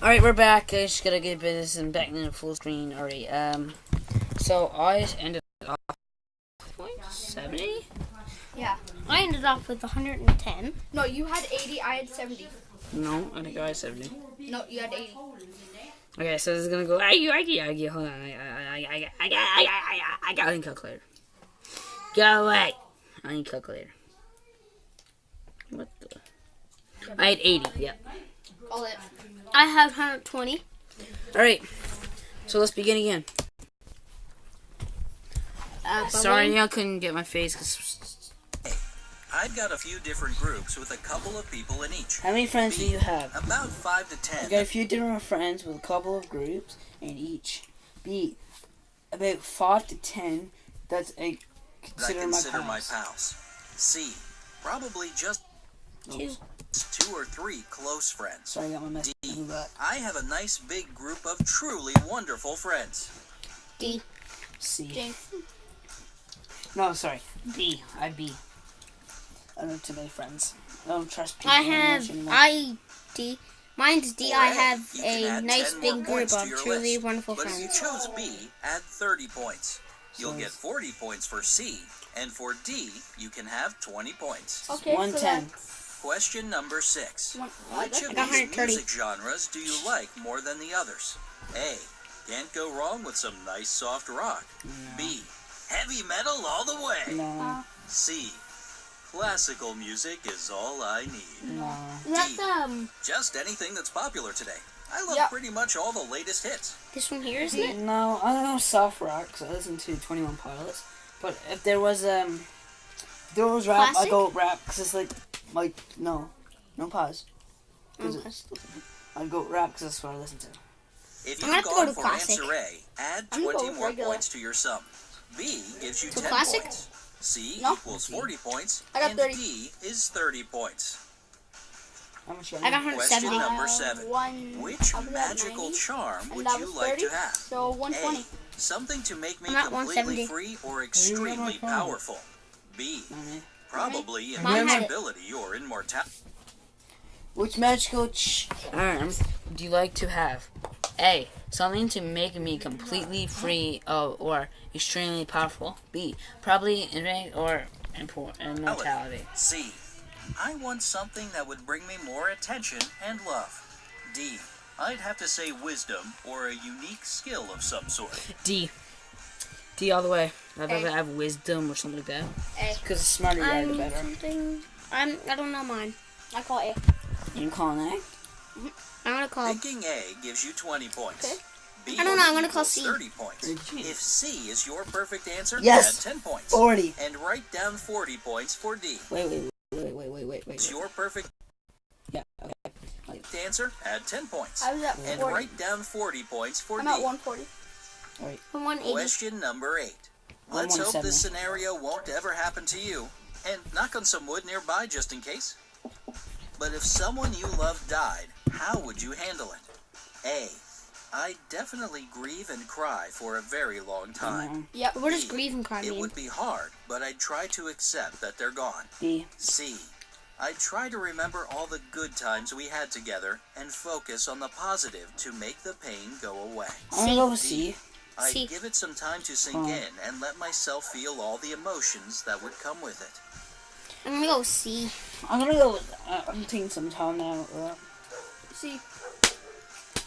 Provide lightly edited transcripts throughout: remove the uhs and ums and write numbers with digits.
Alright, we're back. I just gotta get this and back in full screen. Alright, so I ended off with 70? Yeah. I ended off with 110. No, you had 80, I had 70. No, I think I had 70. No, you had 80. Okay, so this is gonna go argue. Hold on, I got a calculator. Go away. I need a calculator. What the? I had 80, yeah. All it. I have 120. Alright, so let's begin again. Sorry, I couldn't get my face because. I've got a few different groups with a couple of people in each. How many friends do you have? About 5 to 10. I got a few different friends with a couple of groups in each. B, about 5 to 10. That's a consider my pals. C, probably just 2 or 3 close friends. Sorry, I got my message. D, I have a nice big group of truly wonderful friends. D. C. J. No, sorry. D. I B. I don't have too many friends. I don't trust people. I have D. Mine's D. I have a nice big group of truly wonderful but friends. If you chose B, add 30 points. You'll get 40 points for C, and for D, you can have 20 points. Okay, 110. Question number 6. Which of got these 130. music genres do you like more than the others? A, can't go wrong with some nice soft rock. No. B, heavy metal all the way. No. C, classical music is all I need. No. Is that Just anything that's popular today. I love Yep. pretty much all the latest hits. this one here, isn't it? No, I don't know soft rock, so I listen to 21 Pilots. But if there was rap, Classic? I go rap, because it's no pause. I'd go rap, because that's what I listen to. If I'm you've gonna have to go gone to for classic. answer A, add I'm gonna 20 go with more regular. points to your sum. B gives you To 10 classic? points. C No. equals 40 points. I got and 30. D is 30 points. How much I got Question 170. number 7. Which I was at magical 90, charm and would that you was like 30, to have? so 120. A, something to make me I'm at completely 170. free or extremely phone? powerful. B, probably Mine had it. invincibility or immortality. Which magical charm do you like to have? A, something to make me completely free or extremely powerful. B, probably infinite or immortality. C, I want something that would bring me more attention and love. D, I'd have to say wisdom or a unique skill of some sort. D. D all the way. I'd rather A. have wisdom or something like that. A. Because the smarter you are, the better. I don't know mine. I call A. You call an A? I'm gonna call. Thinking A gives you 20 points. Okay. B I don't know, I'm gonna call equals C. 30 points. If C is your perfect answer, Yes. add 10 points. 40. And write down 40 points for D. Wait. It's your perfect Yeah, okay. answer, add 10 points. I was at And 40. write down 40 points for I'm D. at 140. Alright. 180. Question number 8. Let's hope 170. this scenario won't ever happen to you. And knock on some wood nearby just in case. But if someone you love died, how would you handle it? A, I'd definitely grieve and cry for a very long time. Yep. What does B, grieve and cry It mean? would be hard, but I'd try to accept that they're gone. B. C, I'd try to remember all the good times we had together and focus on the positive to make the pain go away. I'm gonna go with C. I'd C. give it some time to sink in and let myself feel all the emotions that would come with it. I'm gonna go C. I'm gonna go with, I'm taking some time now. C.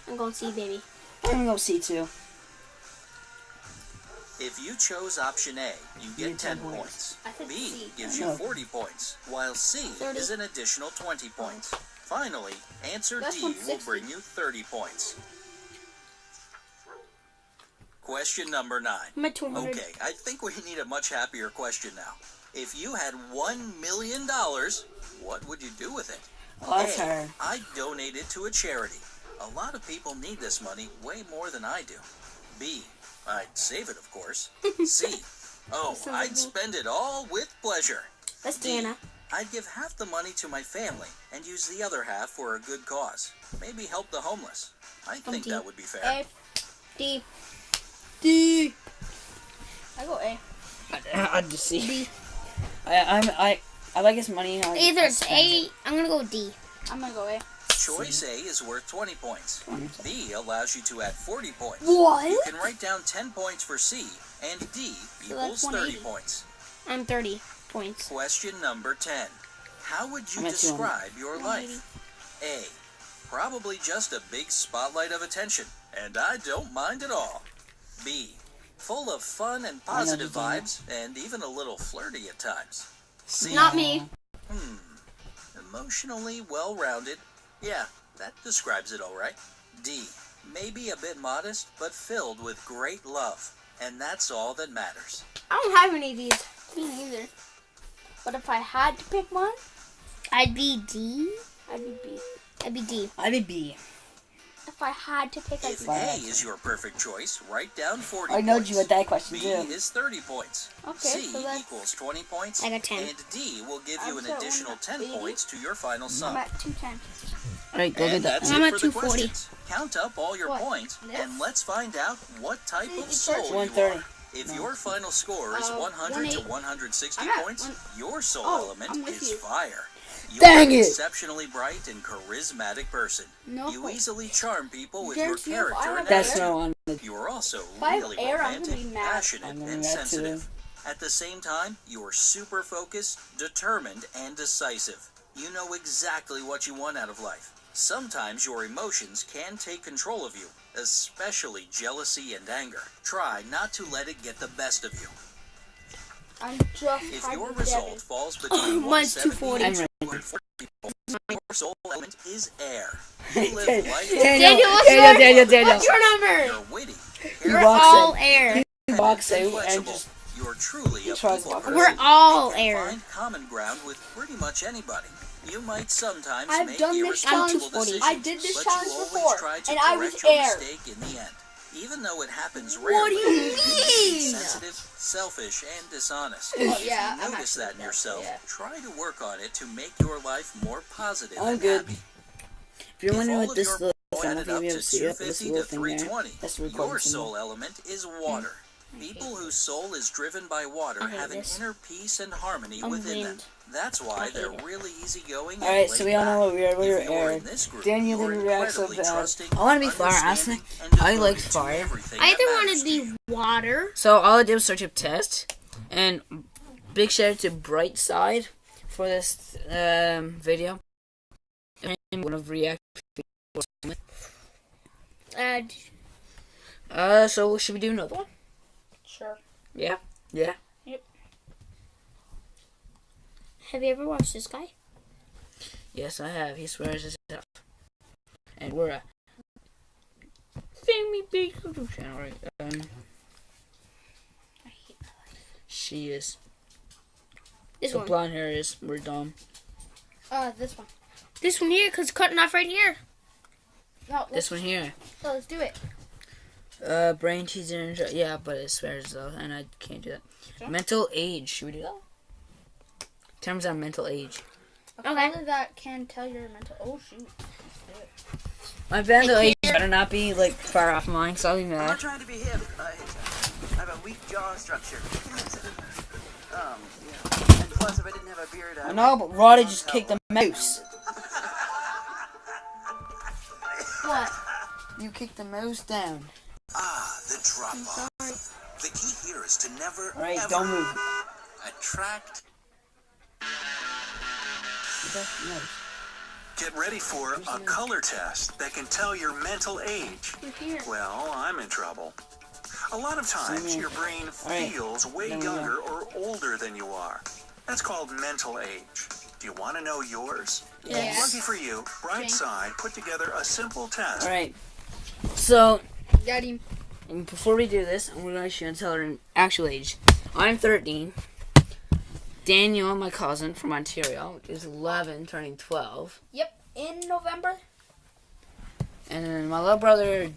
I'm going C, baby. I'm gonna go C too. If you chose option A, you get 10 10 points. I said B C. gives you No. 40 points, while C 30. is an additional 20 points. Finally, answer That's D will 160. bring you 30 points. Question number 9. I'm at 200. Okay, I think we need a much happier question now. If you had $1 million, what would you do with it? Oh, that's A, hard. I'd donate it to a charity. A lot of people need this money way more than I do. B, I'd save it, of course. C, oh, I'd spend it all with pleasure. That's D, Deanna. I'd give half the money to my family and use the other half for a good cause. Maybe help the homeless. I think D. that would be fair. A. D. D. I go A. I'd just C. B. I like his money. Either it's A. I'm gonna go D. I'm gonna go A. Choice A is worth 20 points. B allows you to add 40 points. What? You can write down 10 points for C, and D equals 30 points. I'm 30 points. Question number 10. How would you describe your life? A. Probably just a big spotlight of attention, and I don't mind at all. B. Full of fun and positive vibes, and even a little flirty at times. C. Not me. Emotionally well-rounded. Yeah, that describes it all right. D. Maybe a bit modest, but filled with great love. And that's all that matters. I don't have any of these. Me neither. But if I had to pick one, I'd be D. I'd be B. I'd be D. I'd be B. If I had to pick, I'd If be A is your perfect choice, write down 40 I know points. you with that question B too. is 30 points. Okay, C so that's- equals 20 points. I got 10. And D will give you I'm an at additional 10 180. points to your final sum. I'm at 210. Alright, go get And that. that's I'm it at for the 240. questions. Count up all your What? points, This? and let's find out what type of It's soul you 130. are. If your final score is 100 to 180. 160 I'm at points, your soul Oh, element I'm with is you. fire. You're Dang an it! exceptionally bright and charismatic person. No. You easily charm people with your Guarantee if I character have and That's attitude. not one. You are also If I have really air, I'm gonna romantic, be mad. passionate, I'm gonna and be mad too. sensitive. At the same time, you're super focused, determined, and decisive. You know exactly what you want out of life. Sometimes your emotions can take control of you, especially jealousy and anger. Try not to let it get the best of you. I'm just If tied your with result Devin. falls between Mine's 170 and 240. 240 points, your soul element is air. You live life. Daniel, what's Daniel. What's your number? You're witty. He We're walks all in. air. He walks and out and flexible. just You're truly a tries people to- person. We're all You can air. find common ground with pretty much anybody. You might sometimes I've make done this irresponsible challenge. decisions, I did this but challenge you always before, try to and I was correct your air. mistake in the end. Even though it happens What rarely, do you you can be mean? sensitive, selfish, and dishonest. Oh, If yeah, you I'm notice actually that in that, yourself, yeah. try to work on it to make your life more positive I'm and good. happy. If you're If wondering all what of this your little points thing, I added don't up think you'll to see it. This 250 little to thing there. 320, That's the your recording soul symbol. element is water. People whose soul is driven by water I hate have an this. inner peace and harmony I'm within them. wind. That's why hate they're it. really easygoing and Alright, so we all know what we are. laid-back. We're If you're air. in this group, Daniel you're didn't react so incredibly bad. trusting, I want to be fire, honestly. understanding, and I like devoted to fire. everything I that either want matters to be water. So all I did was search up test, and big shout out to Brightside for this video. And one of react. So should we do another one? Sure. Yeah. Yeah. Have you ever watched this guy? Yes, I have. He swears his stuff. And we're a family big YouTube channel, right? She is. This So one. blonde hair is. We're dumb. This one. This one here, cause cutting off right here. No, This one here. let's do it. Brain teaser and yeah, but it swears though, and I can't do that. Mental age. Should we do that? Terms on mental age. A color that can tell your mental. Oh shoot. My mental age better not be like far off mine, so I'll be I'm mad. not trying to be hip. I have a weak jaw structure. Yeah. And plus, if I didn't have a beard, I know, but Roddy just kicked the mouse. What? You kicked the mouse down. The drop-off. The key here is to never, Alright, ever don't move. attract. That's the mouse. Get ready for a color test that can tell your mental age. We're here. Well, I'm in trouble. A lot of times, Same here. your brain Alright, feels way there we go. younger or older than you are. That's called mental age. Do you want to know yours? Yes. Lucky for you, Brightside put together a simple test. Alright. So, Got him. before we do this, I'm going to tell her actual age. I'm 13. Daniel, my cousin from Ontario, is 11, turning 12. Yep. In November. And then my little brother,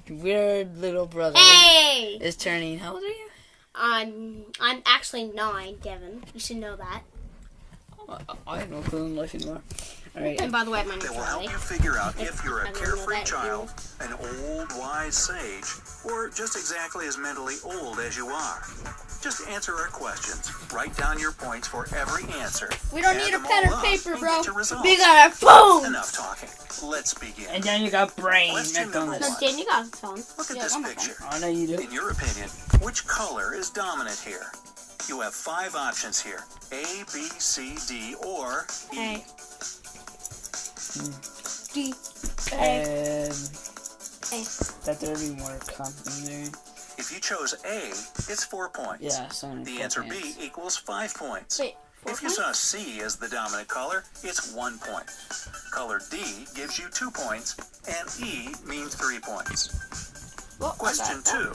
weird little brother, Hey! is turning, how old are you? I'm actually 9, Devin. You should know that. I have no clue in life anymore. Alright. And by the way, my name's That will help Riley. you figure out if you're I a didn't know carefree that, child, an old, wise sage, or just exactly as mentally old as you are. Just answer our questions. Write down your points for every answer. We don't Add need a them pen all or up paper, and bro. get your results. We got our phone. Enough talking. Let's begin. And then you got brain. Question number McDonald's. No, one. Dan, you got his phone. Look at Yeah, this I'm okay. picture. Oh, no, you do. In your opinion, which color is dominant here? You have 5 options here. A, B, C, D, or E. A. D. A. That there be more complicated. If you chose A, it's 4 points. Yeah, so The answer B equals 5 points. Wait, 4 If you points? saw C as the dominant color, it's 1 point. Color D gives you 2 points, and E means 3 points. Well, I Question got 2.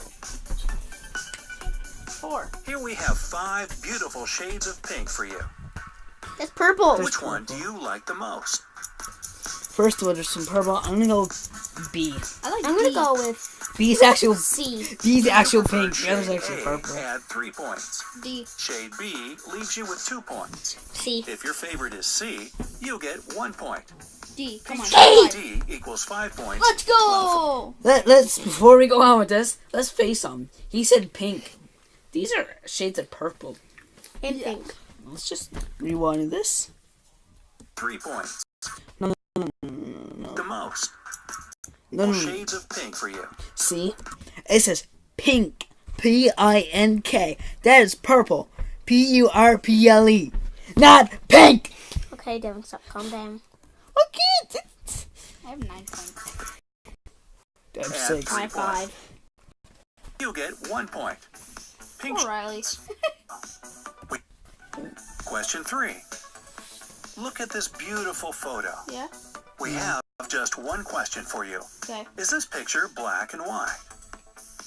4. Here we have 5 beautiful shades of pink for you. It's purple. Which one do you like the most? First of all, there's some purple. I'm gonna go B. I like I'm D. gonna go with B's actual. C. B's actual pink. Preferred The other's shade actually A, purple. add 3 points. D. Shade B leaves you with 2 points. C. If your favorite is C, you get 1 point. D. Come on. Shade D equals 5 points. Let's go. Let's before we go on with this, let's face them. He said pink. These are shades of purple. And pink. Let's just rewind this. 3 points. No. The most. No. Shades of pink for you. See, it says pink. P-I-N-K. That is purple. P-U-R-P-L-E. Not pink. Okay, Devin, stop. Calm down. Okay. I have 9 points. That's Add 6. 3 High five. points. You get 1 point. Pink. Poor Riley. Question 3. Look at this beautiful photo. Yeah. We have just one question for you. Okay. Is this picture black and white?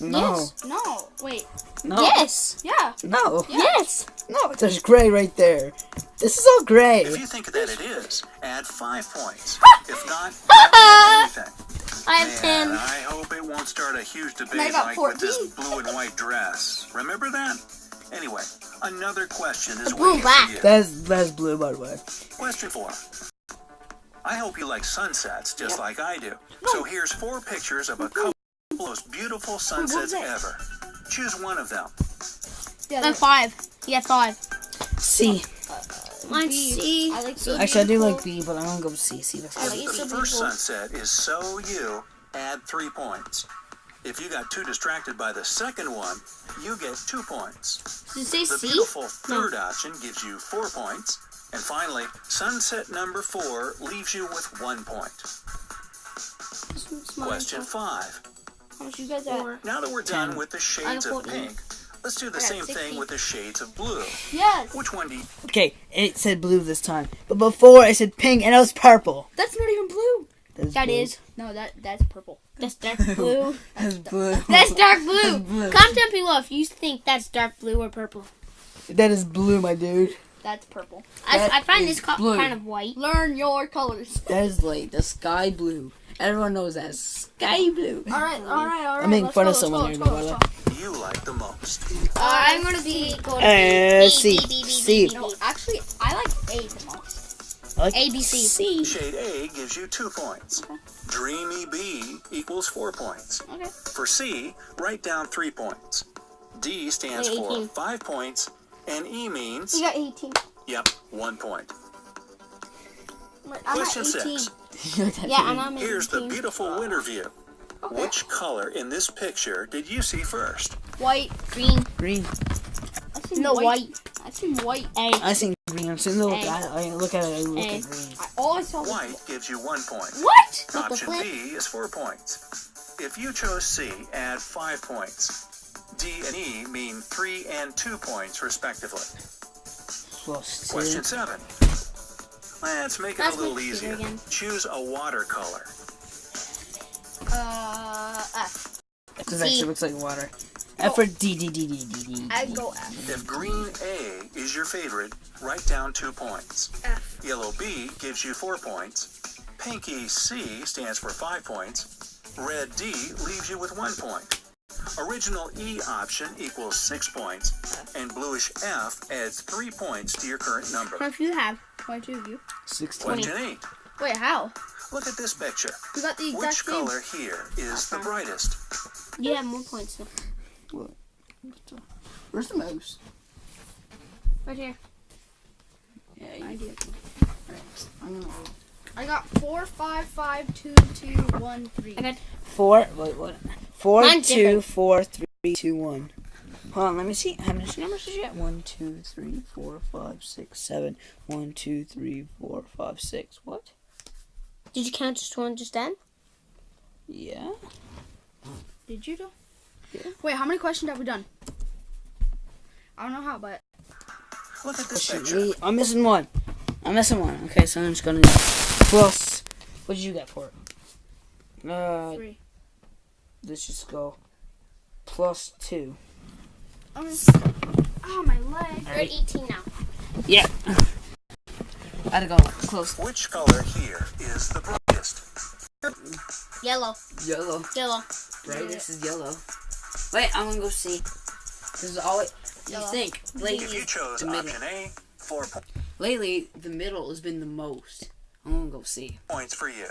No. Yes. No. Wait. No. Yes. Yeah. No. Yes. No. There's gray right there. This is all gray. If you think that it is, add 5 points. If not, don't add anything. I have Man, 10. I hope it won't start a huge I debate got like with this 14. blue and white dress. Remember that? Anyway, another question is blue waiting black. for you. That's blue, by the way. Question 4. I hope you like sunsets just like I do. So here's 4 pictures of a couple of the most beautiful sunsets that? ever. Choose one of them. Yeah. I have 5. Yeah, 5. C. Mine's B. C. I like C. Actually, I do like B, but I'm gonna go C. C. That's I like If it. the so first beautiful. sunset is so you, add 3 points. If you got too distracted by the second one, you get 2 points. Did it say The C? beautiful third option gives you 4 points. And finally, sunset number 4 leaves you with 1 point. Question 5. How much you guys at? Now that we're done with the shades I got of 14. pink, let's do the I got same 16. thing with the shades of blue. Yes. Which one do you... Okay, it said blue this time, but before it said pink, and it was purple. That's not even blue. That blue. is. No, that's purple. That's dark blue. That's blue. That's dark blue. blue. Comment down below if you think that's dark blue or purple. That is blue, my dude. That's purple. That I find is this blue. kind of white. Learn your colors. That is like the sky blue. Everyone knows that sky blue. All right. I'm making fun of someone here, by the way. You like the most? I'm gonna be going to C. C. No, actually, I like A the most. I like A, B, C. C. Shade A gives you 2 points. Dreamy B equals 4 points. Okay. For C, write down 3 points. D stands Wait, for 18. 5 points, and E means, You got 18. yep, 1 point. Wait, I'm Question at 18. 6. Yeah, and I'm at Here's the 18. beautiful winter view. Okay. Which color in this picture did you see first? White. Green. Green. I seen No, white. I seen white. A. I seen green. I'm seeing the look A. at it. I look at it. I look A. at green. All I saw was White gives you 1 point. What? What the Option flip? B is 4 points. If you chose C, add 5 points. D and E mean 3 and 2 points, respectively. Plus 2. Question 7. Let's make it Let's a little make it easier. again. Choose a watercolor. F. This actually looks like water. F for D. I go F. If green A is your favorite, write down 2 points. F. Yellow B gives you 4 points. Pinky C stands for 5 points. Red D leaves you with 1 point. Original E option equals 6 points. And bluish F adds 3 points to your current number. How much you have? 22 of you. 16. Question 8. Wait, how? Look at this picture. We got the exact Which same. color here is the brightest? You have more points. Where's the mouse? Right here. Yeah, you do. Alright, I'm gonna go. I got 4, 5, 5, 2, 2, 1, 3. I got 4, wait, what? 4, Mine's 2, different. 4, 3, 2, 1. Hold on, let me see. How many numbers did you get? 1, 2, 3, 4, 5, 6, 7. 1, 2, 3, 4, 5, 6. What? Did you count just one just then? Yeah. Did you though? Yeah. Wait, how many questions have we done? I don't know how, but Look at this picture. I'm missing one. Okay, so I'm just gonna plus. What did you get for it? 3. Let's just go plus 2. Oh, my leg. You're at 18 now. Yeah. I had to go close. Which color here is the brightest? Yellow. Yellow. Yellow. Brightest is yellow. Wait, I'm gonna go see. This is always. You Yellow. think If lately you chose the middle. option A, 4 Lately the middle has been the most. I'm gonna go see. points for you.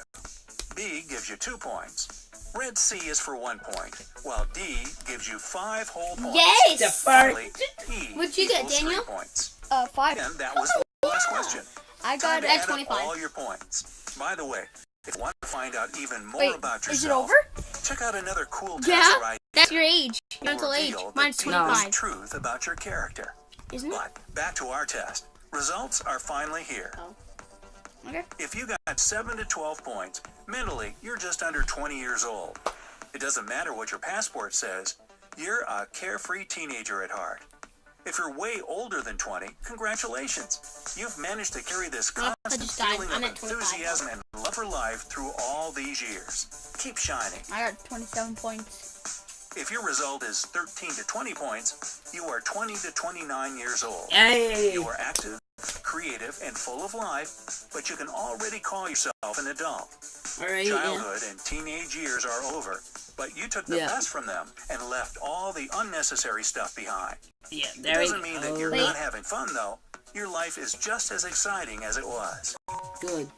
B gives you 2 points. Red C is for 1 point, while D gives you 5 whole points. Yes! Finally, E What'd you get, equals 3 Daniel? points. 5. And that was the last question. I Time got to at add up 25. all your points. By the way, if you want to find out even more Wait, about yourself, is it over? check out another cool test Yeah, right that's your age. Your mental age. reveal Mine's the deepest 25. truth about your character. Isn't it? But back to our test. Results are finally here. Okay. If you got 7 to 12 points, mentally, you're just under 20 years old. It doesn't matter what your passport says, you're a carefree teenager at heart. If you're way older than 20, congratulations. You've managed to carry this I constant just died. feeling I'm of at 25. enthusiasm and love for life through all these years. Keep shining. I got 27 points. If your result is 13 to 20 points, you are 20 to 29 years old. Hey. You are active, creative, and full of life, but you can already call yourself an adult. Alright. Childhood and teenage years are over, but you took the Yeah. best from them and left all the unnecessary stuff behind. Yeah. It There we doesn't mean that you're go. not having fun, though. Your life is just as exciting as it was. Good.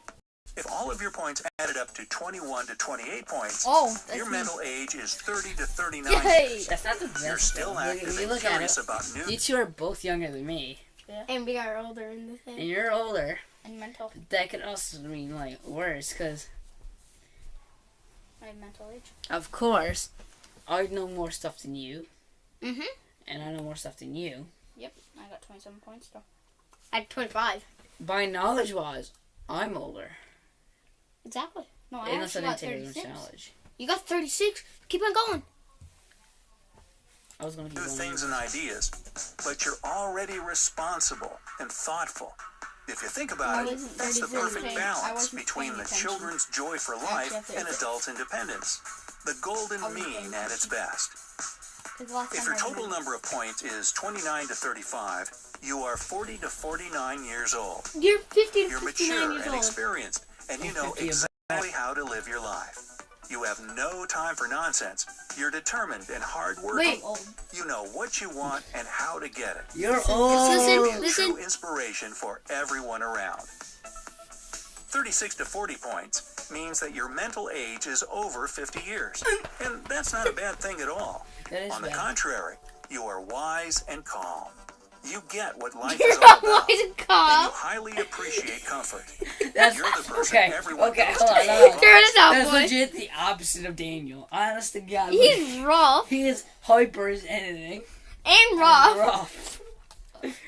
If all of your points added up to 21 to 28 points, Oh, that's your me. mental age is 30 to 39 Yay! years. That's not the best. You're still though. active You and look at curious it. about new. You two are both younger than me, And we are older in the and thing. you're older. And mental. That could also mean like worse, because My mental age. of course I know more stuff than you, Mm-hmm. and I know more stuff than you. Yep. I got 27 points though. At 25. By knowledge wise, I'm older. Exactly. No, I Unless I actually didn't got take as much 36. knowledge. You got 36. Keep on going. I was gonna keep New going. things and ideas, but you're already responsible and thoughtful. If you think about I it, wasn't that's the 33 perfect paying- I balance wasn't between paying the attention. children's joy for Actually, life I and think- adult independence. The golden wasn't paying mean at its best. 'Cause the last If time your I total went- number of points is 29 to 35, you are 40 to 49 years old. You're 50 to You're 59 mature years and old. experienced, and you know 50 is exactly how to live your life. You have no time for nonsense. You're determined and hardworking. Wait. Old. You know what you want and how to get it. You're Be old. a Listen. true inspiration for everyone around. 36 to 40 points means that your mental age is over 50 years. And that's not a bad thing at all. That is On the bad. contrary, you are wise and calm. You get what life You're is all not about. wise and And you calm. highly appreciate comfort. That's You're the person okay. everyone Okay, goes hold to. on, hold on. Turn it up, That's boy. legit the opposite of Daniel. Honest to God, He's rough he is hyper as anything. and rough. Rough.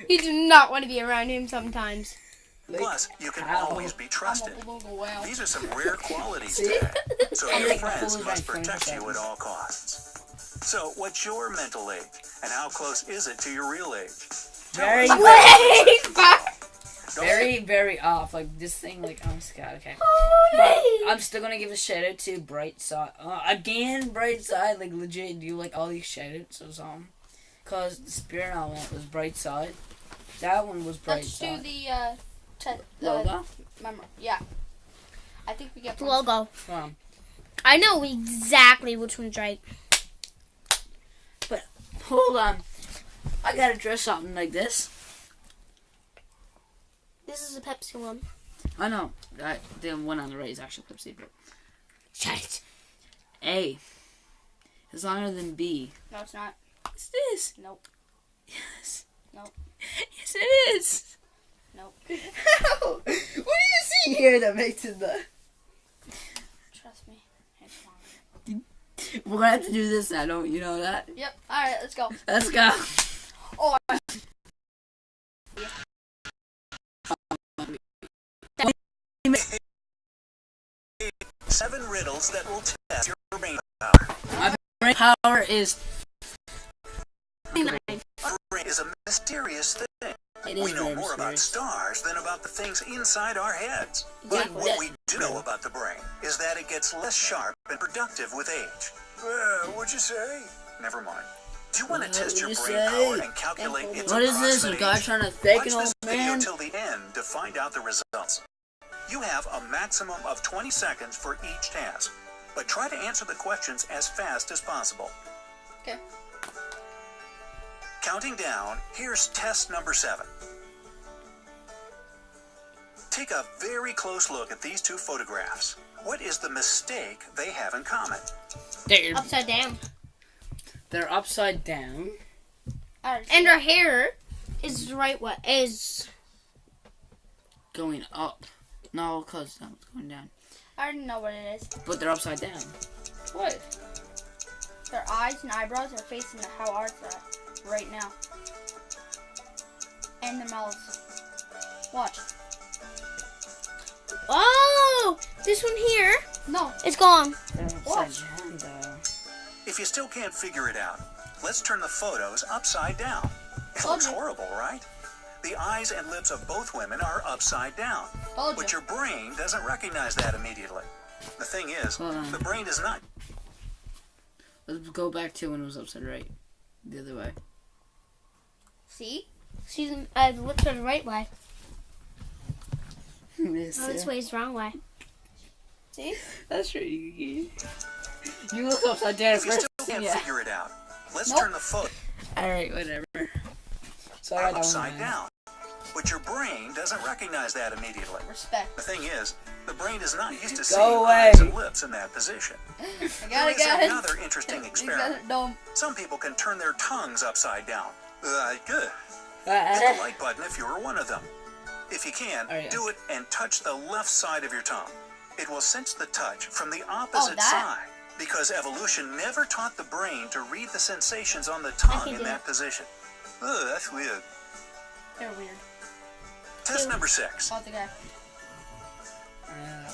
You do not want to be around him sometimes. Plus, you can How? always be I'm trusted. a little wow. These are some rare qualities See? today. So I'm your like friends fully must like protect you 20 at all costs. So what's your mental age? And how close is it to your real age? Tell Very, us. Wait, back. very, very off. Like this thing. Like oh my God. Okay. I'm still gonna give a shout out to Brightside. Again, Brightside. Like legit, do you like all these shout outs or something? Cause the spirit element was Brightside. That one was Let's do Brightside. the Logo. yeah. I think we get The logo. From. I know exactly which one's right. But hold on. I gotta dress something like this. This is a Pepsi one. I know. The one on the right is actually Pepsi, but Shut it. A is longer than B. No, it's not. Yes, it is. Nope. Yes. Nope. Yes, it is. Nope. How? What do you see here that makes it the... Trust me. It's fine. We're gonna have to do this now, don't you know that? Yep. Alright, let's go. Let's go. Oh, 7 riddles that will test your brain power. My brain power is. Our brain is a mysterious thing. It is We know very more about mysterious. stars than about the things inside our heads. But Exactly. what we do know about the brain is that it gets less sharp and productive with age. What'd you say? Never mind. Do you want to What test your would you brain say? power and calculate its What is this? A approximate guy age? trying to fake Watch an old this video man? till the end to find out the results. You have a maximum of 20 seconds for each task, but try to answer the questions as fast as possible. okay. Counting down, here's test number 7. Take a very close look at these 2 photographs. What is the mistake they have in common? They're, Upside down. they're upside down. Alright. And her hair is right what is Going up. No, because that was going down. I already know what it is. But they're upside down. What? Their eyes and eyebrows are facing how ours are at right now. And their mouths. Watch. Oh, this one here No. is gone. They're upside Watch. down, though. If you still can't figure it out, let's turn the photos upside down. It looks Okay. horrible, right? The eyes and lips of both women are upside down, Told but you. your brain doesn't recognize that immediately. The thing is, Hold on. the brain is not Let's go back to when it was upside right. The other way. See? She's the lips are the right way. This, Oh, this way is the wrong way. See? That's pretty good. You look upside down If you first. still can't Yeah. figure it out, let's Nope. turn the photo Alright, whatever. So I got upside down. But your brain doesn't recognize that immediately. Respect. The thing is, the brain is not used to Go seeing away. eyes and lips in that position. I There got it, is guys. another interesting You experiment. guys don't. Some people can turn their tongues upside down. Good. Hit the Uh, like button if you were one of them. If you can, Oh, yeah. do it and touch the left side of your tongue. It will sense the touch from the opposite that? side because evolution never taught the brain to read the sensations on the I tongue can in do that position. Ugh, that's weird. They're weird. Test number 6. About the guy.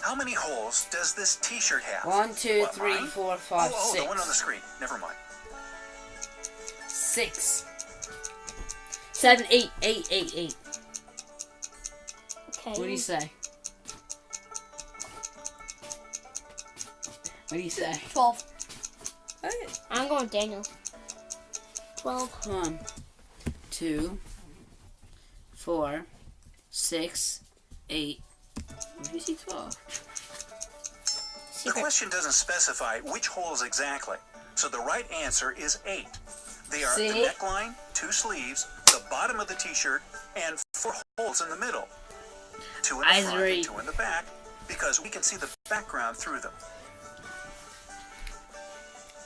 How many holes does this t-shirt have? 1, 2, What, 3, mine? 4, 5, Oh, 6. the one on the screen. Never mind. 6. 7, 8, 8, 8, 8. Okay. What do you say? What do you say? 12. I'm going with Daniel. 12. 1, 2, 4, 6, 8. Where do you see 12? The Secret. question doesn't specify which holes exactly, so the right answer is 8. They are See? the neckline, 2 sleeves, the bottom of the t-shirt, and 4 holes in the middle. 2 in the Eyes front are and 8. 2 in the back, because we can see the background through them.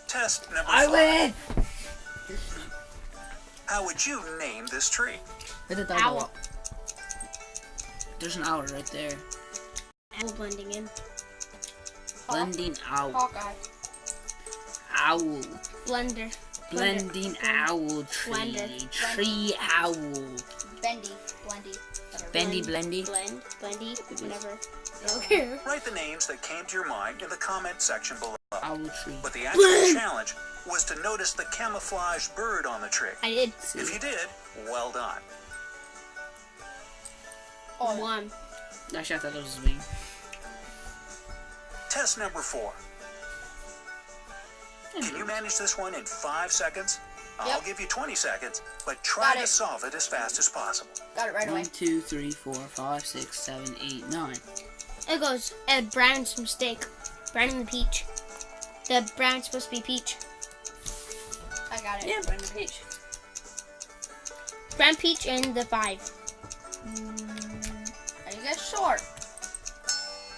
Test number 5. I win! How would you name this tree? Where'd the dog Owl. go? There's an owl right there. Owl blending in. Blending owl. Hawkeye. Owl. Blender. Blending owl tree. Blender. Tree owl. Bendy. Blendy. Whatever. Bendy blendy. Blend. Blendy. Whatever. Okay. Write the names that came to your mind in the comment section below. Owl tree. But the actual challenge was to notice the camouflage bird on the tree. I did. If you did, well done. Oh, 1. Actually, I thought it was me. Test number 4. Can you manage this one in 5 seconds? I'll Yep. give you 20 seconds, but try Got to it. solve it as fast as possible. got it right 1, away. 2, 3, 4, 5, 6, 7, 8, 9. It goes, brown's mistake. Brown and the peach. The brown's supposed to be peach. I got it. Yeah, Brandon Peach. Brown, peach, and the 5. Are you guys short?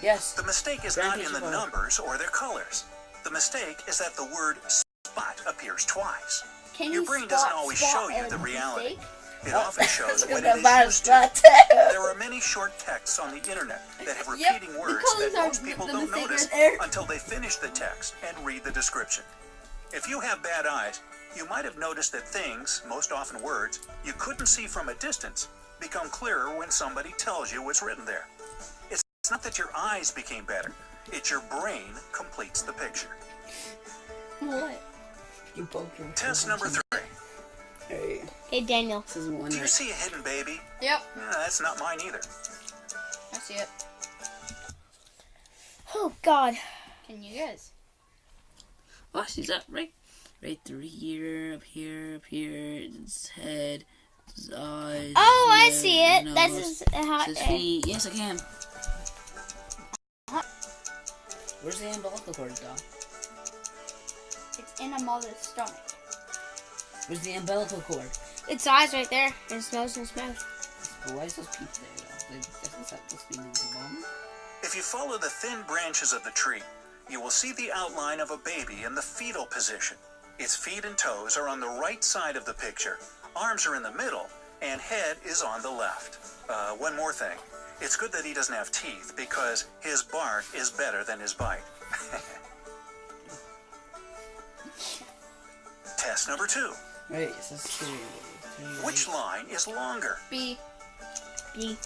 The mistake is Brand not peach in the color. numbers or their colors. The mistake is that the word spot appears twice. Can Your you brain spot, doesn't always show you a the reality. mistake? It often shows what it That is virus used got to. too. There are many short texts on the internet that have Yep, repeating the words colors that are most people the don't mistake notice right there. until they finish the text and read the description. If you have bad eyes, you might have noticed that things, most often words, you couldn't see from a distance become clearer when somebody tells you what's written there. It's not that your eyes became better, it's your brain completes the picture. What? You poked your Test number 3. Hey, Hey, Daniel. this is one Do you that see a hidden baby? Yep. That's not mine either. I see it. Oh, God. Can you guys? oh, she's up right through here, up here, its head, its eyes. Oh, I its see it. nose, That's his hot. its feet. Yes, I can. Where's the umbilical cord, though? It's in a mother's stomach. Where's the umbilical cord? Its eyes right there. His nose and his mouth. But why is those peeps there, though? Like, isn't that supposed to be the bone? If you follow the thin branches of the tree, you will see the outline of a baby in the fetal position. Its feet and toes are on the right side of the picture, arms are in the middle, and head is on the left. One more thing. It's good that he doesn't have teeth because his bark is better than his bite. Test number 2. Right, so it's three. Which line is longer? B. B.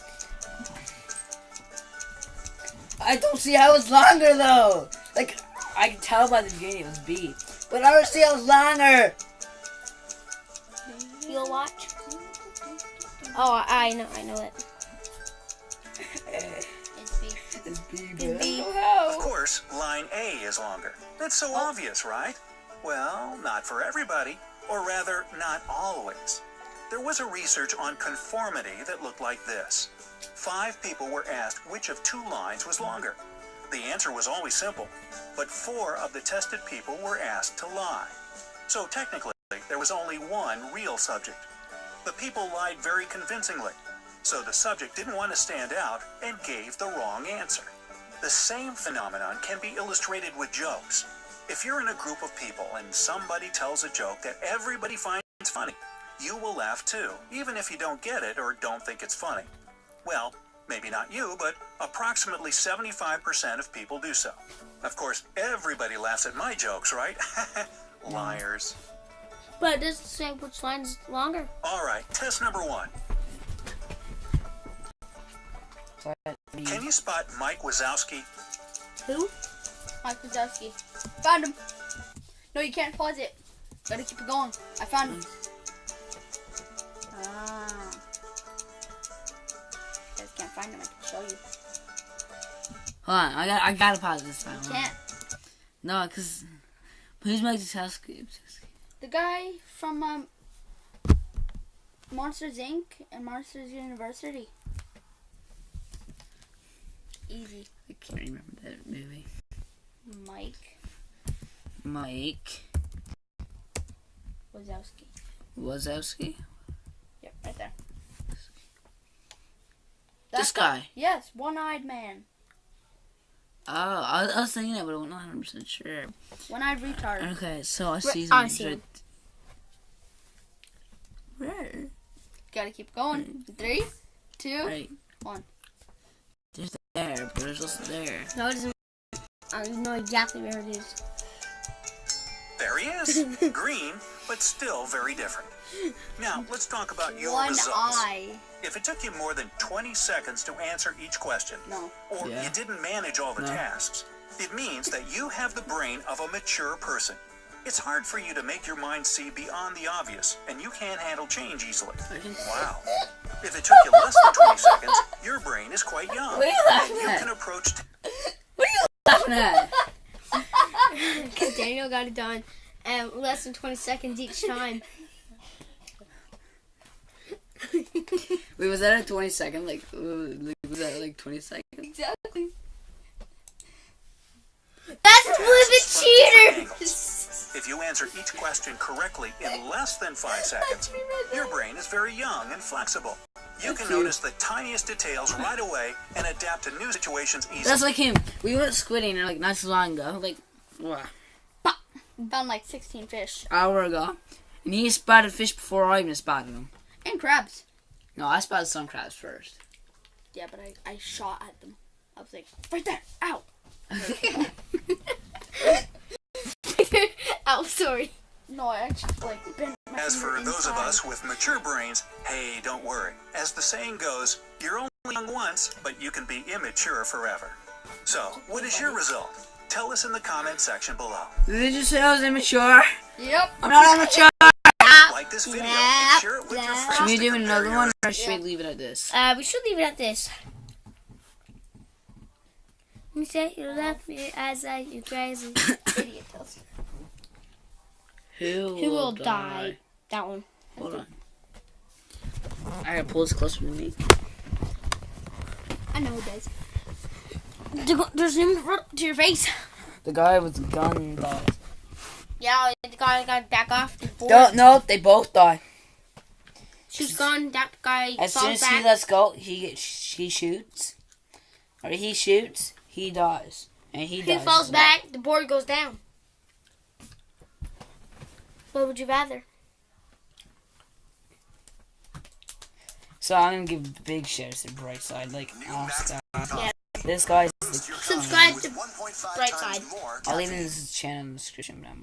I don't see how it's longer, though! Like, I can tell by the beginning it was B. But I don't see how it's longer! You'll watch. Oh, I know it. It's B. It's B, but It's B. I don't know how. Of course, line A is longer. That's so obvious, right? Well, not for everybody, or rather, not always. There was a research on conformity that looked like this. 5 people were asked which of 2 lines was longer. The answer was always simple, but 4 of the tested people were asked to lie. So technically, there was only one real subject. The people lied very convincingly, so the subject didn't want to stand out and gave the wrong answer. The same phenomenon can be illustrated with jokes. If you're in a group of people and somebody tells a joke that everybody finds funny, you will laugh too, even if you don't get it or don't think it's funny. Well, maybe not you, but approximately 75% of people do so. Of course, everybody laughs at my jokes, right? Liars. But it doesn't say which line's longer. All right, test number 1. Can you spot Mike Wazowski? Who? Mike Wazowski. Found him. No, you can't pause it. Gotta keep it going. I found him. Ah. You guys can't find him. I can show you. Hold on, I gotta pause this time. Hold on. Can't. No, because who's Mike Wazowski? The guy from Monsters Inc. and Monsters University. Easy. I can't remember that movie. Mike Wazowski. Wazowski? Yep, right there. This guy. Yes, one-eyed man. Oh, I was thinking that, but I'm not 100% sure. One-eyed retard. Okay, so I see his I name. see him. Right. Gotta keep going. 3, 2, Right. 1. There's there, but there's also there. No, it doesn't. I know exactly where it is. There he is. Green, but still very different. Now, let's talk about your One results. eye. If it took you more than 20 seconds to answer each question, No. or Yeah. you didn't manage all the No. tasks, it means that you have the brain of a mature person. It's hard for you to make your mind see beyond the obvious, and you can't handle change easily. Wow. If it took you less than 20 seconds, your brain is quite young. What are you And laughing you at? can approach What are you laughing at? Because Daniel got it done in less than 20 seconds each time. Wait, was that a 20-second? Like, was that like 20 seconds? Exactly. That's a little bit cheater. If you answer each question correctly in less than 5 seconds, your brain is very young and flexible. You can notice the tiniest details right away and adapt to new situations easily. That's like him. We went squidding like not so long ago, like what, Found like 16 fish. hour ago, And he spotted fish before I even spotted them. And crabs. No, I spotted some crabs first. Yeah, but I shot at them. I was like, right there, ow. Oh, sorry. No, I actually like bent my As finger for those of inside. us with mature brains, hey, don't worry. As the saying goes, you're only young once, but you can be immature forever. So, what is your result? Tell us in the comment section below. Did you say I was immature? Yep. I'm not immature. Like this video and share it with your friends. Should we to do compare another your one, or should we leave it at this? We should leave it at this. You say you left me as I you crazy. Idiot tells. Who will die? That one. Hold on. I gotta pull this closer to me. I know it does. There's him right to your face. The guy with the gun dies. Yeah, the guy got back off the board. No, they both die. She's gone. That guy As soon falls as he back. lets go, he shoots. Or he shoots, he dies. And he He dies. falls back. The board goes down. What would you rather? So I'm gonna give big shares to Bright Side. Like, Oscar. Yeah. This guy's the Subscribe to Bright Side. I'll leave his channel in the description down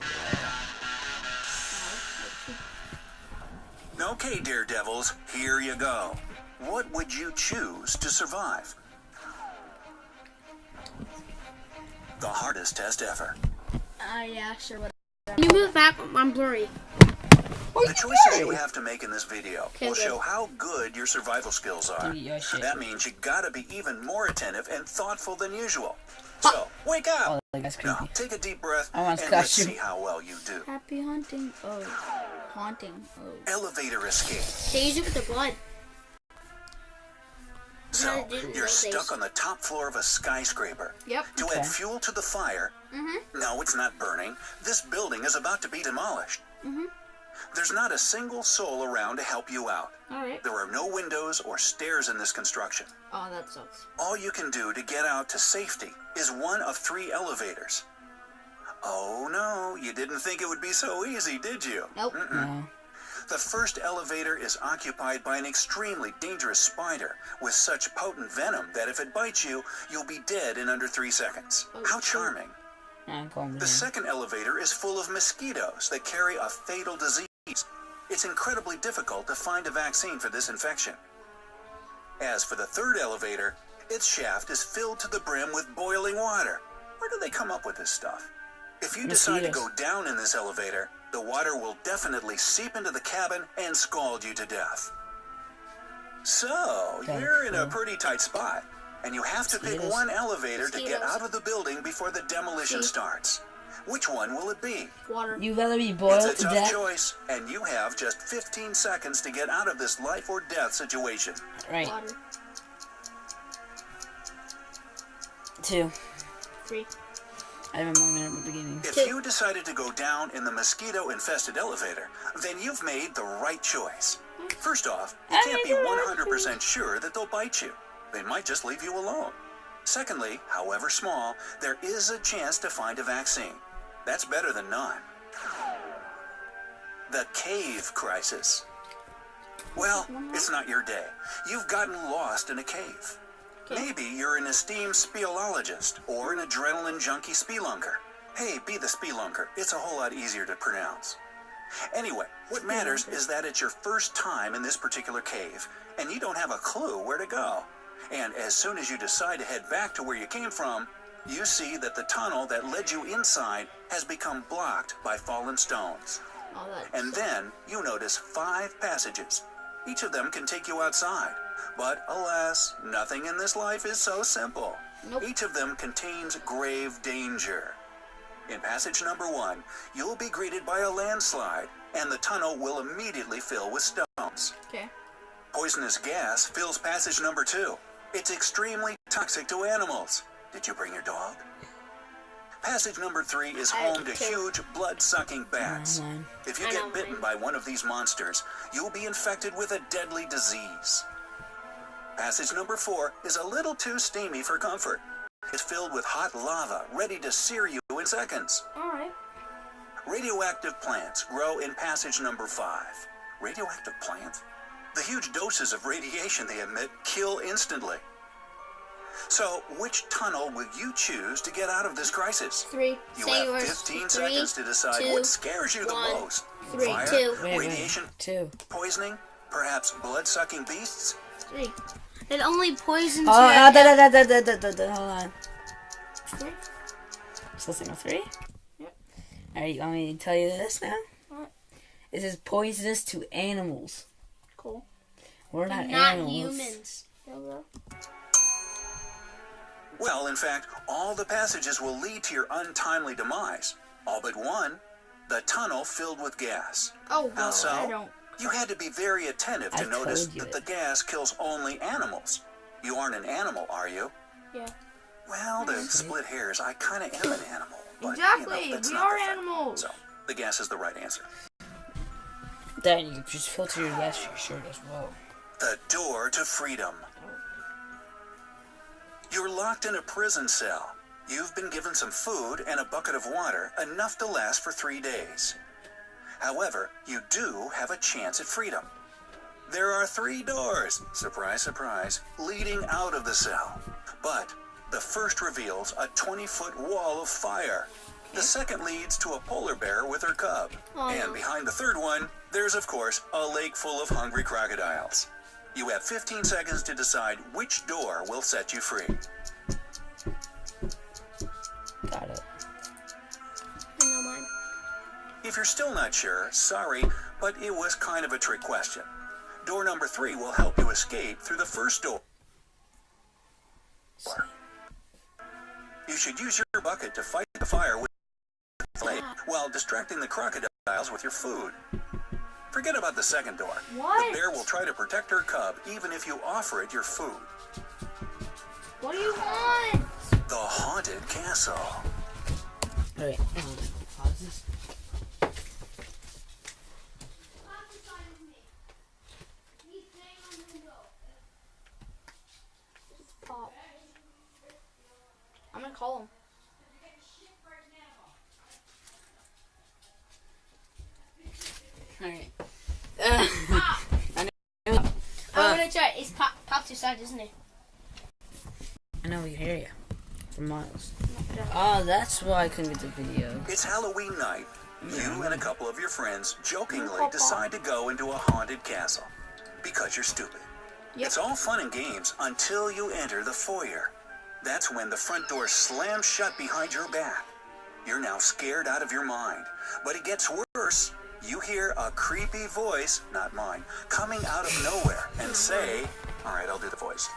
below. Okay, daredevils, here you go. What would you choose to survive? The hardest test ever. Yeah, sure. Whatever. Can you move back? I'm blurry. The choices you have to make in this video will good. show how good your survival skills are. Yeah, shit. That means you gotta be even more attentive and thoughtful than usual. So, wake up! Oh, like, that's Now, creepy. take a deep breath I want and to let's catch you. see how well you do. Happy hunting. Oh. Haunting. Oh. Elevator escape. They use it with the blood. So, I didn't you're know stuck they- on the top floor of a skyscraper. Yep. To Okay. add fuel to the fire, no, it's not burning. This building is about to be demolished. There's not a single soul around to help you out. Alright. There are no windows or stairs in this construction. Oh, that sucks. All you can do to get out to safety is one of 3 elevators. Oh no, you didn't think it would be so easy, did you? Nope. No. The first elevator is occupied by an extremely dangerous spider with such potent venom that if it bites you, you'll be dead in under 3 seconds. How charming. I'm going with The him. second elevator is full of mosquitoes that carry a fatal disease. It's incredibly difficult to find a vaccine for this infection. As for the third elevator, its shaft is filled to the brim with boiling water. Where do they come up with this stuff? If you decide to go Mosquitoes. down in this elevator, the water will definitely seep into the cabin and scald you to death. So, you're in a pretty tight spot, and you have to pick Mosquitoes. one elevator to get Mosquitoes. out of the building before the demolition starts. Which one will it be? Water. You rather be boiled It's to a tough death? choice, and you have just 15 seconds to get out of this life or death situation. Right. Water. 2. 3. I have a moment at the beginning. If you decided to go down in the mosquito-infested elevator, then you've made the right choice. First off, you can't be 100% sure that they'll bite you. They might just leave you alone. Secondly, however small, there is a chance to find a vaccine. That's better than none. The cave crisis. Well, it's not your day. You've gotten lost in a cave. Maybe you're an esteemed speleologist or an adrenaline junkie spelunker. Hey, be the spelunker. It's a whole lot easier to pronounce. Anyway, what matters is that it's your first time in this particular cave, and you don't have a clue where to go. And as soon as you decide to head back to where you came from, you see that the tunnel that led you inside has become blocked by fallen stones. Oh, that. And then you notice 5 passages. Each of them can take you outside. But alas, nothing in this life is so simple. Nope. Each of them contains grave danger. In passage number 1, you'll be greeted by a landslide, and the tunnel will immediately fill with stones. Okay. Poisonous gas fills passage number 2. It's extremely toxic to animals. Did you bring your dog? Passage number 3 is home to huge blood-sucking bats. Mine. If you I know get bitten mine. by one of these monsters, you'll be infected with a deadly disease. Passage number 4 is a little too steamy for comfort. It's filled with hot lava, ready to sear you in seconds. Alright. Radioactive plants grow in passage number 5. Radioactive plants? The huge doses of radiation they emit kill instantly. So, which tunnel will you choose to get out of this crisis? 3. You Say have yours. 15 3, seconds to decide 2, what scares you the 1, most. 3, Fire, 2. radiation, 2. poisoning, perhaps blood-sucking beasts? 3. It only poisons Hold your... on. Hold on. 3. Still single 3? Yep. Alright, you want me to tell you this now? What? This is poisonous to animals. Cool. We're not Not animals. humans. Well, in fact, all the passages will lead to your untimely demise. All but one, the tunnel filled with gas. Oh, How well, so? I don't. You had to be very attentive to I notice told you that the it. gas kills only animals. You aren't an animal, are you? Yeah. Well, to split hairs, I kind of am an animal. But, Exactly, that's we not are the fact. animals. So, the gas is the right answer. Then you just filter your gas to your shirt as well. The door to freedom. You're locked in a prison cell. You've been given some food and a bucket of water, enough to last for 3 days. However, you do have a chance at freedom. There are 3 doors, surprise, surprise, leading out of the cell. But the first reveals a 20-foot wall of fire. The second leads to a polar bear with her cub. Oh, And no. behind the third one, there's, of course, a lake full of hungry crocodiles. You have 15 seconds to decide which door will set you free. Got it. I know mine. If you're still not sure, sorry, but it was kind of a trick question. Door number 3 will help you escape through the first door. You should use your bucket to fight the fire with the flame while distracting the crocodiles with your food. Forget about the second door. What? The bear will try to protect her cub even if you offer it your food. What do you want? The haunted castle. Alright, pause this. Pop. I'm gonna call him. Alright. I'm gonna try. It's Pop's your side, isn't it? I know we can hear you. From miles. Oh, that's why I couldn't get the video. It's Halloween night. You and a couple of your friends jokingly decide to go into a haunted castle. Because you're stupid. Yep. It's all fun and games until you enter the foyer. That's when the front door slams shut behind your back. You're now scared out of your mind. But it gets worse. You hear a creepy voice, not mine, coming out of nowhere and say, alright, I'll do the voice.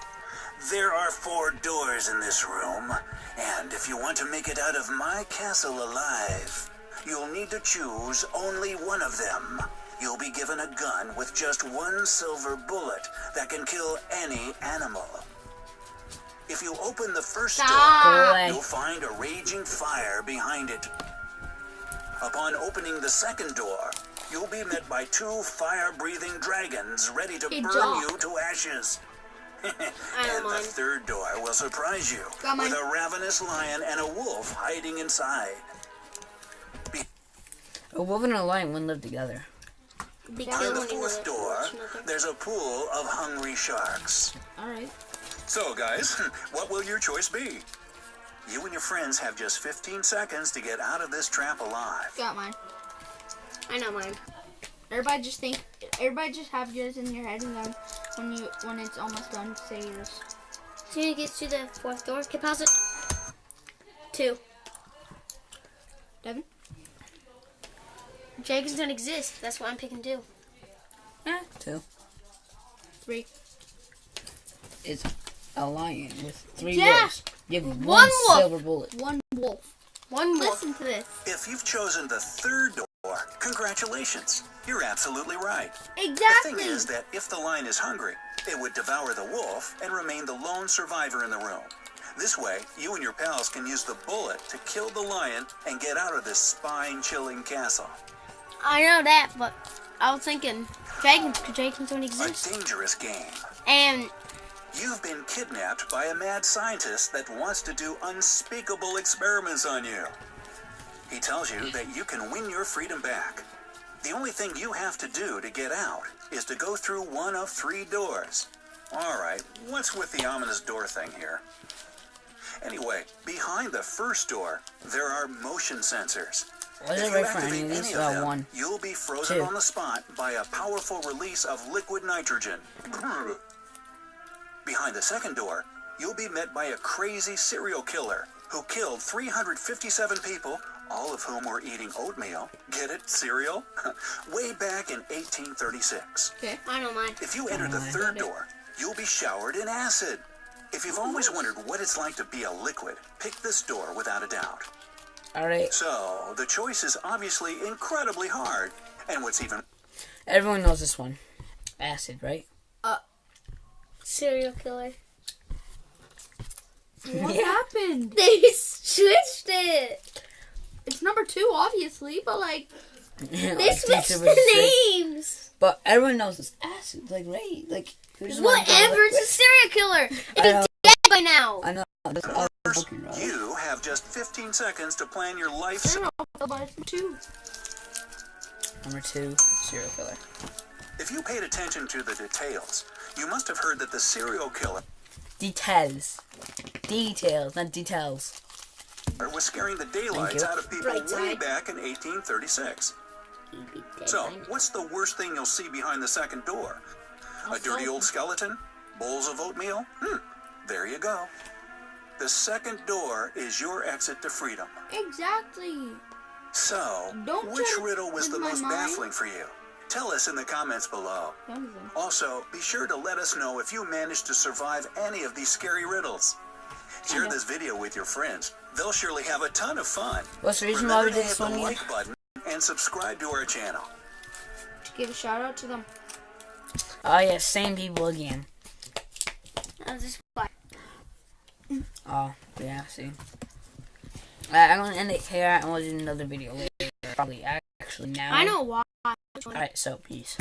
There are 4 doors in this room, and if you want to make it out of my castle alive, you'll need to choose only one of them. You'll be given a gun with just 1 silver bullet that can kill any animal. If you open the first Go door, away. you'll find a raging fire behind it. Upon opening the second door, you'll be met by 2 fire-breathing dragons ready to Hey, burn Doc. you to ashes. don't And the mind. third door will surprise you Got mine. with a ravenous lion and a wolf hiding inside. A wolf and a lion wouldn't live together. They On kill the one 4th another. door, Watch another. there's a pool of hungry sharks. Alright. So, guys, what will your choice be? You and your friends have just 15 seconds to get out of this trap alive. Got mine. I know mine. Everybody just have yours in your head, and then when it's almost done, say yours. Soon it gets to the 4th door. Okay, pause it. 2. Devin? Dragons don't exist. That's why I'm picking 2. 2. 3. It's a lion with 3 Yeah. wolves. You have One one wolf. silver bullet. 1 wolf. 1 more. Listen to this. If you've chosen the third door, congratulations. You're absolutely right. The Exactly. thing is that if the lion is hungry, it would devour the wolf and remain the lone survivor in the room. This way, you and your pals can use the bullet to kill the lion and get out of this spine-chilling castle. I know that, but I was thinking dragons, because dragons don't A exist. dangerous game. And You've been kidnapped by a mad scientist that wants to do unspeakable experiments on you. He tells you that you can win your freedom back. The only thing you have to do to get out is to go through one of 3 doors. Alright, what's with the ominous door thing here? Anyway, behind the first door, there are motion sensors. Was If it you right for activate any of these? any of them, One. you'll be frozen 2. on the spot by a powerful release of liquid nitrogen. Behind the second door, you'll be met by a crazy serial killer who killed 357 people, all of whom were eating oatmeal. Get it? Cereal? Way back in 1836. Okay. I don't mind. If you enter the third door, you'll be showered in acid. If you've always wondered what it's like to be a liquid, pick this door without a doubt. Alright. So, the choice is obviously incredibly hard. And what's even... Everyone knows this one. Acid, right? Serial killer. What Yeah. happened? They switched it. It's number 2, obviously, but like, They switched the names. But everyone knows it's acid. Like, right? Like, there's no Whatever. liquid. It's a serial killer. It'd I know. be dead by now. I know. That's all the booking, right? You have just 15 seconds to plan your life... serial killer, but it's number 2. Number 2, serial killer. If you paid attention to the details, you must have heard that the serial killer Details. Details, not details. was scaring the daylights you. out of people Right way side. back in 1836. He'd be dead So, by now. what's the worst thing you'll see behind the second door? A dirty old skeleton? Bowls of oatmeal? There you go. The second door is your exit to freedom. Exactly. So, Don't which try to riddle was read the my most mind. baffling for you? Tell us in the comments below. Also, be sure to let us know if you managed to survive any of these scary riddles. Share this video with your friends. They'll surely have a ton of fun. What's the reason why Remember we to did hit this the one again? like button and subscribe to our channel. Give a shout out to them. Oh, yeah, same people again. That was just fun. Oh, yeah, see. I'm going to end it here and we'll do another video later. Probably, actually, now. I know why. Alright, so, peace.